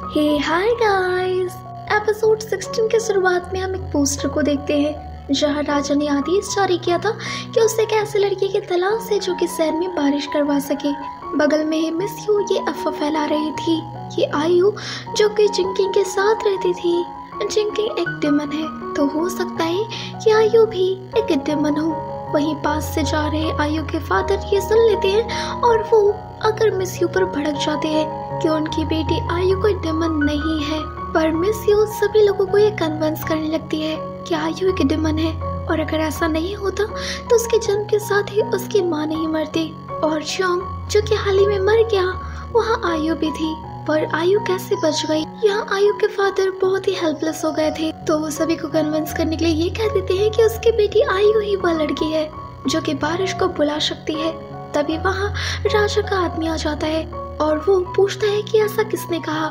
हे hi guys. Episode 16 के शुरुआत में हम एक पोस्टर को देखते हैं जहां राजा ने आदेश जारी किया था कि उसे एक ऐसी लड़की की तलाश है जो कि शहर में बारिश करवा सके। बगल में ही मिस यू ये अफवाह फैला रही थी कि आयु जो कि जिंकिंग के साथ रहती थी, जिंकिंग एक डेमन है, तो हो सकता है कि आयु भी एक डेमन हो। वहीं पास से जा रहे आयु के फादर ये सुन लेते हैं और वो अगर मिस यू पर भड़क जाते हैं कि उनकी बेटी आयु कोई डेमन नहीं है। पर मिस यू सभी लोगों को ये कन्विंस करने लगती है कि आयु एक डेमन है और अगर ऐसा नहीं होता तो उसके जन्म के साथ ही उसकी माँ नहीं मरती। और जियोंग जो कि हाल ही में मर गया, वहाँ आयु भी थी, पर आयु कैसे बच गई। यहाँ आयु के फादर बहुत ही हेल्पलेस हो गए थे, तो वो सभी को कन्विंस करने के लिए ये कह देते हैं कि उसकी बेटी आयु ही वह लड़की है जो कि बारिश को बुला सकती है। तभी वहाँ राजा का आदमी आ जाता है और वो पूछता है कि ऐसा किसने कहा।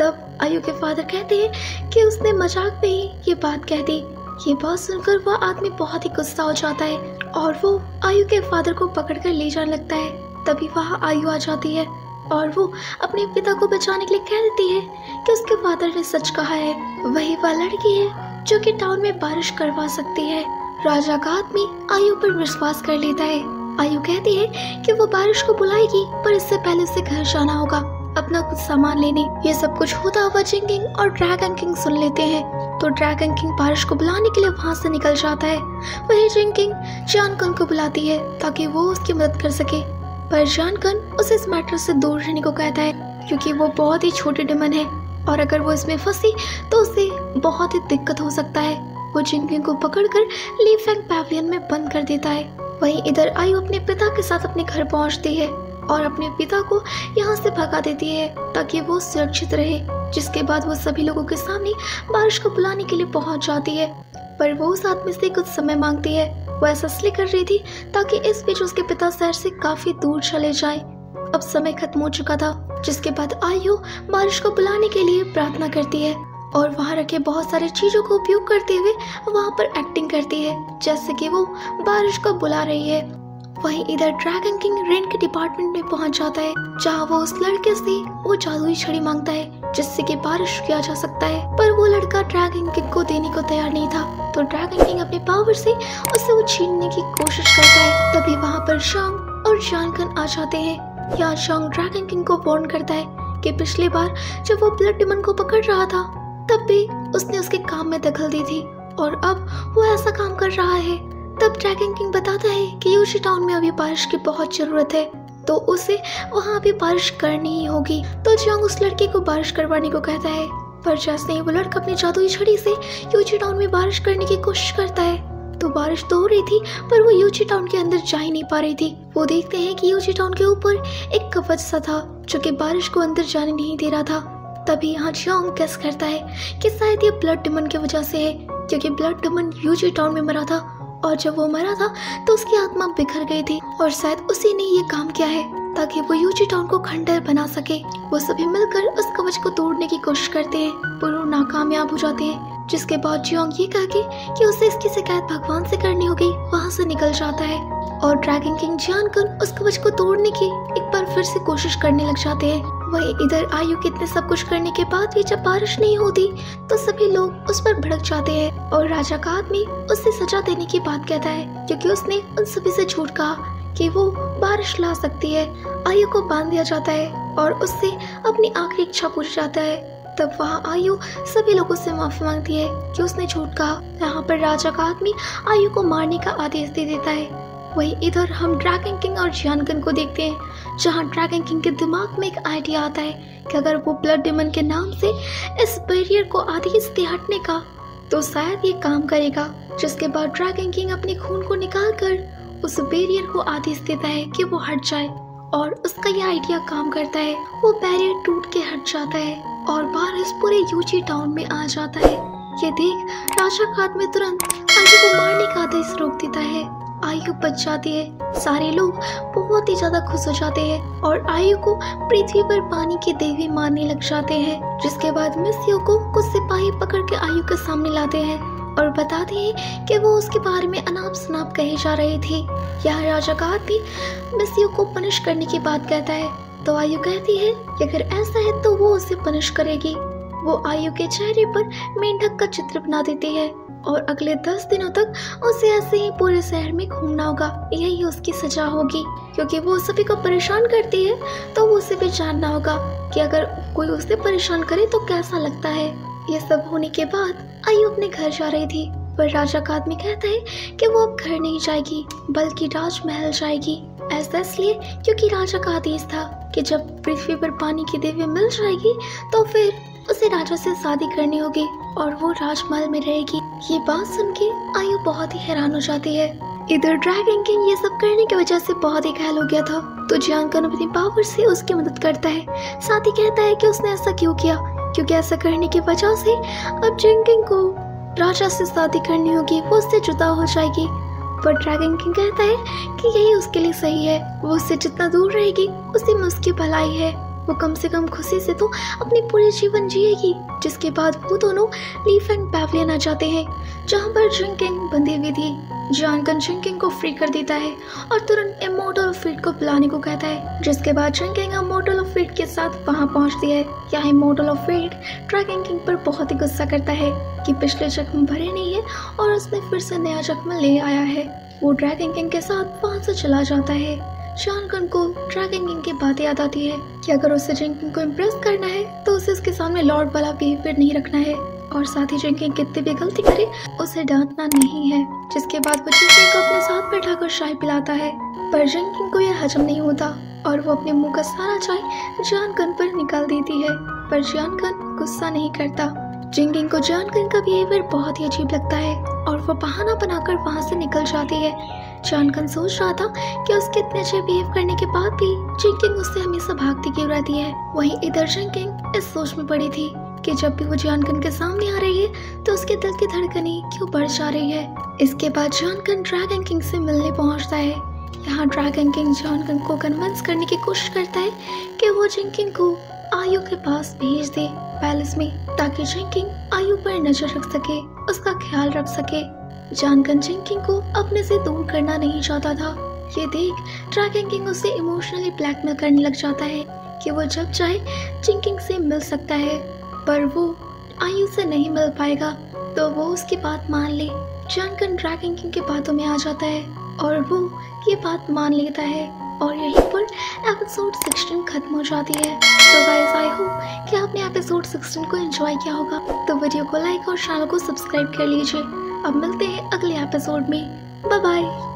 तब आयु के फादर कहते हैं कि उसने मजाक में ही ये बात कह दी। ये बात सुनकर वह आदमी बहुत ही गुस्सा हो जाता है और वो आयु के फादर को पकड़कर ले जाने लगता है। तभी वहाँ आयु आ जाती है और वो अपने पिता को बचाने के लिए कह देती है कि उसके फादर ने सच कहा है, वही वह लड़की है जो कि टाउन में बारिश करवा सकती है। राजा का आदमी आयु पर विश्वास कर लेता है। आयु कहती है कि वो बारिश को बुलाएगी, पर इससे पहले उसे घर जाना होगा अपना कुछ सामान लेने। ये सब कुछ होता हुआ जिंकिंग और ड्रैगन किंग सुन लेते हैं, तो ड्रैगन किंग बारिश को बुलाने के लिए वहाँ से निकल जाता है। वही जिंकिंग जानकन को बुलाती है ताकि वो उसकी मदद कर सके, पर जानकन उसे इस मैटर से दूर रहने को कहता है क्योंकि वो बहुत ही छोटी डेमन है और अगर वो इसमें फंसी तो उसे बहुत ही दिक्कत हो सकता है। वो जिंकिंग को पकड़कर ली फेंग पैविलियन में बंद कर देता है। वहीं इधर आयु अपने पिता के साथ अपने घर पहुंचती है और अपने पिता को यहाँ से भगा देती है ताकि वो सुरक्षित रहे। जिसके बाद वो सभी लोगों के सामने बारिश को बुलाने के लिए पहुंच जाती है, पर वो उस आदमी से कुछ समय मांगती है। वो ऐसा इसलिए कर रही थी ताकि इस बीच उसके पिता शहर से काफी दूर चले जाएं। अब समय खत्म हो चुका था, जिसके बाद आयु बारिश को बुलाने के लिए प्रार्थना करती है और वहाँ रखे बहुत सारी चीजों का उपयोग करते हुए वहाँ पर एक्टिंग करती है जैसे कि वो बारिश को बुला रही है। वहीं इधर ड्रैगन किंग रेन के डिपार्टमेंट में पहुंच जाता है जहाँ वो उस लड़के से वो जादुई छड़ी मांगता है जिससे कि बारिश किया जा सकता है, पर वो लड़का ड्रैगन किंग को देने को तैयार नहीं था। तो ड्रैगन किंग अपने पावर से उसे वो छीनने की कोशिश करता है। तभी वहाँ पर शांग और जानकन आ जाते हैं। यहाँ शांग ड्रैगन किंग को वार्न करता है कि पिछली बार जब वो ब्लड डेमन को पकड़ रहा था तब भी उसने उसके काम में दखल दी थी और अब वो ऐसा काम कर रहा है। तब ड्रैगन किंग बताता है कि यूजी टाउन में अभी बारिश की बहुत जरूरत है, तो उसे वहाँ भी बारिश करनी ही होगी। तो जियोंग उस लड़के को बारिश करवाने को कहता है, पर जैसे ही वो लड़का अपनी जादुई छड़ी से यूजी टाउन में बारिश करने की कोशिश करता है तो बारिश तो हो रही थी पर वो यूजी टाउन के अंदर जा ही नहीं पा रही थी। वो देखते हैं कि यूजी टाउन के ऊपर एक कवच सा था जो कि बारिश को अंदर जाने नहीं दे रहा था। तभी यहाँ जियोंग गेस करता है कि शायद ये ब्लड डेमन की वजह से है क्योंकि ब्लड डेमन यूजी टाउन में मरा था और जब वो मरा था तो उसकी आत्मा बिखर गई थी और शायद उसी ने ये काम किया है ताकि वो यूजी टाउन को खंडर बना सके। वो सभी मिलकर उस कवच को तोड़ने की कोशिश करते हैं पर वो नाकामयाब हो जाते हैं। जिसके बाद जियोंग ये कह के कि उसे इसकी शिकायत भगवान से करनी होगी वहाँ से निकल जाता है और ड्रैगन किंग जानकर उस कवच को तोड़ने की एक बार फिर से कोशिश करने लग जाते हैं। वही इधर आयु के इतने सब कुछ करने के बाद भी जब बारिश नहीं होती तो सभी लोग उस पर भड़क जाते हैं और राजा का आदमी उसे सजा देने की बात कहता है क्योंकि उसने उन सभी से झूठ कहा कि वो बारिश ला सकती है। आयु को बांध दिया जाता है और उससे अपनी आखिरी इच्छा पूछ जाता है। तब वहाँ आयु सभी लोगों से माफी मांगती है कि उसने झूठ कहा। यहाँ पर राजा का आदमी आयु को मारने का आदेश दे देता है। वही इधर हम ड्रैगन किंग और जानकन को देखते हैं जहाँ ड्रैगन किंग के दिमाग में एक आइडिया आता है कि अगर वो ब्लड डेमन के नाम से इस बैरियर को आदेश दे हटने का तो शायद ये काम करेगा। जिसके बाद ड्रैगन किंग अपने खून को निकालकर उस बैरियर को आदेश देता है कि वो हट जाए और उसका ये आइडिया काम करता है। वो बैरियर टूट के हट जाता है और बारिश पूरे यूजी टाउन में आ जाता है। ये देख राजा का आदमी तुरंत आयु को मारने का आदेश रोक देता है। आयु बच जाती है। सारे लोग बहुत ही ज्यादा खुश हो जाते हैं और आयु को पृथ्वी पर पानी की देवी मानने लग जाते हैं। जिसके बाद मिस यू को कुछ सिपाही पकड़ के आयु के सामने लाते हैं और बताते हैं कि वो उसके बारे में अनाप शनाप कही जा रही थी। यहाँ राजा का आदमी मिस यू को पनिश करने की बात कहता है तो आयु कहती है कि अगर ऐसा है तो वो उसे पनिश करेगी। वो आयु के चेहरे पर मेंढक का चित्र बना देती है और अगले 10 दिनों तक उसे ऐसे ही पूरे शहर में घूमना होगा। यही उसकी सजा होगी, क्योंकि वो सभी को परेशान करती है तो वो उसे भी जानना होगा कि अगर कोई उसे परेशान करे तो कैसा लगता है। ये सब होने के बाद आयु अपने घर जा रही थी, पर राजा का आदमी कहता है कि वो अब घर नहीं जाएगी बल्कि राजमहल जाएगी। ऐसा इसलिए क्योंकि राजा का आदेश था कि जब पृथ्वी पर पानी की देवी मिल जाएगी तो फिर उसे राजा से शादी करनी होगी और वो राजमहल में रहेगी। ये बात सुन के आयु बहुत ही हैरान हो जाती है। इधर ड्रैगन किंग ये सब करने की वजह से बहुत ही घायल हो गया था, तो जियांगन अपनी पावर से उसकी मदद करता है। साथ ही कहता है कि उसने ऐसा क्यों किया, क्योंकि ऐसा करने की वजह से अब जियांगन को राजा से शादी करनी होगी, वो उससे जुदा हो जाएगी। पर ड्रैगन किंग कहता है कि यही उसके लिए सही है, वो उससे जितना दूर रहेगी उसी में उसकी भलाई है। वो कम से कम खुशी से तो अपनी पूरी जीवन जिएगी। जिसके बाद वो दोनों लीफ एंड पैविलियन आ जाते हैं, जहाँ पर जियांगन बंधी हुई थी। जियांगन जियांगन को फ्री कर देता है और तुरंत इमोर्टल ऑफ फेट को बुलाने को कहता है, जिसके बाद जियांगन इमोर्टल ऑफ फेट के साथ वहाँ पहुँचती है। यहाँ immortal of fate dragon king पर बहुत ही गुस्सा करता है कि पिछले जख्म भरे नहीं है और उसने फिर से नया जख्म ले आया है। वो ड्रैगन किंग के साथ वहाँ से चला जाता है। जियांगन को ड्रैगन किंग की बात याद आती है कि अगर उसे जियांगन को इम्प्रेस करना है तो उसे उसके सामने लॉर्ड वाला बिहेवियर नहीं रखना है, और साथ ही जियांगन कितनी भी गलती करे उसे डांटना नहीं है। जिसके बाद वो जियांगन को अपने साथ बैठाकर चाय पिलाता है, पर जियांगन को यह हजम नहीं होता और वो अपने मुंह का सारा चाय जियांगन पर निकाल देती है। पर जियांगन गुस्सा नहीं करता। जियांगन को जियांगन का बिहेवियर बहुत ही अजीब लगता है और वो बहाना बनाकर वहाँ से निकल जाती है। जियांगन सोच रहा था कि उसके इतने अच्छे बिहेव करने के बाद भी जियांगन उससे हमेशा भागती क्यों रहती है। वहीं इधर जियांगन इस सोच में पड़ी थी कि जब भी वो जियांगन के सामने आ रही है तो उसके दिल की धड़कनें क्यों बढ़ जा रही है। इसके बाद जियांगन ड्रैगन किंग से मिलने पहुंचता है। यहाँ ड्रैगन किंग जियांगन को कन्विंस करने की कोशिश करता है कि वो जियांगन को आयु के पास भेज दे पैलेस में, ताकि जियांगन आयु पर नजर रख सके, उसका ख्याल रख सके। जियांगन जियांगन को अपने से दूर करना नहीं चाहता था। ये देख ड्रैगन किंग उसे इमोशनली ब्लैकमेल करने लग जाता है कि वो जब चाहे जियांगन से मिल सकता है, पर वो आयु से नहीं मिल पाएगा तो वो उसकी बात मान ले। जियांगन ड्रैगन किंग के बातों में आ जाता है और वो ये बात मान लेता है और यहीं पर एपिसोड 16 खत्म हो जाती है। तो गाइस आई होप कि आपने एपिसोड 16 को एंजॉय किया होगा, तो वीडियो को लाइक और चैनल को सब्सक्राइब कर लीजिए। अब मिलते हैं अगले एपिसोड में। Bye bye.